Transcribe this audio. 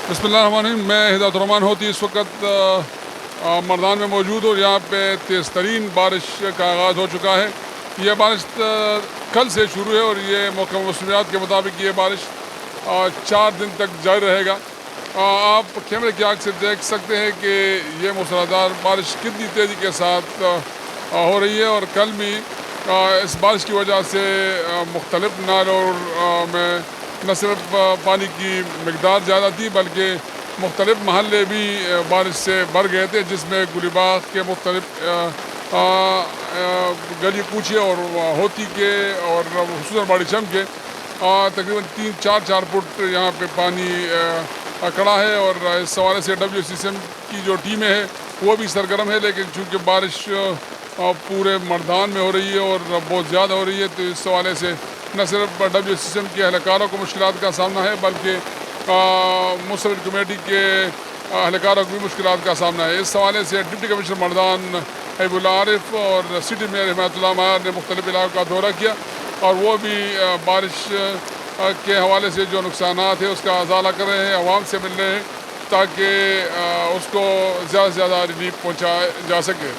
بسم اللہ الرحمن الرحیم. میں ہدایت ہوتی اس وقت مردان میں موجود ہوں. یہاں پہ تیز ترین بارش کا آغاز ہو چکا ہے. یہ بارش کل سے شروع ہے اور یہ محکمہ موسمیات کے مطابق یہ بارش 4 دن تک جاری رہے گا. آپ کیمرے کی آنکھ سے دیکھ سکتے ہیں کہ یہ موسلادھار بارش کتنی تیزی کے ساتھ ہو رہی ہے. اور کل بھی اس بارش کی وجہ سے مختلف نالوں میں نہ صرف پانی کی مقدار زیادہ تھی بلکہ مختلف محلے بھی بارش سے بھر گئے تھے، جس میں گلی باغ کے مختلف گلی کوچے اور ہوتی کے اور خصوصاً وسcم کے تقریباً 3-4 فٹ یہاں پہ پانی کڑا ہے. اور اس حوالے سے Wsscm کی جو ٹیمیں ہیں وہ بھی سرگرم ہے، لیکن چونکہ بارش پورے مردان میں ہو رہی ہے اور بہت زیادہ ہو رہی ہے تو اس حوالے سے نہ صرف Wsscm کے اہلکاروں کو مشکلات کا سامنا ہے بلکہ مستقل کمیٹی کے اہلکاروں کو بھی مشکلات کا سامنا ہے. اس حوالے سے ڈپٹی کمشنر مردان حبیب اور سٹی میئر ہمایت اللہ مایار نے مختلف علاقوں کا دورہ کیا اور وہ بھی بارش کے حوالے سے جو نقصانات ہیں اس کا ازالہ کر رہے ہیں، عوام سے مل رہے ہیں تاکہ اس کو زیادہ سے زیادہ ریلیف پہنچایا جا سکے.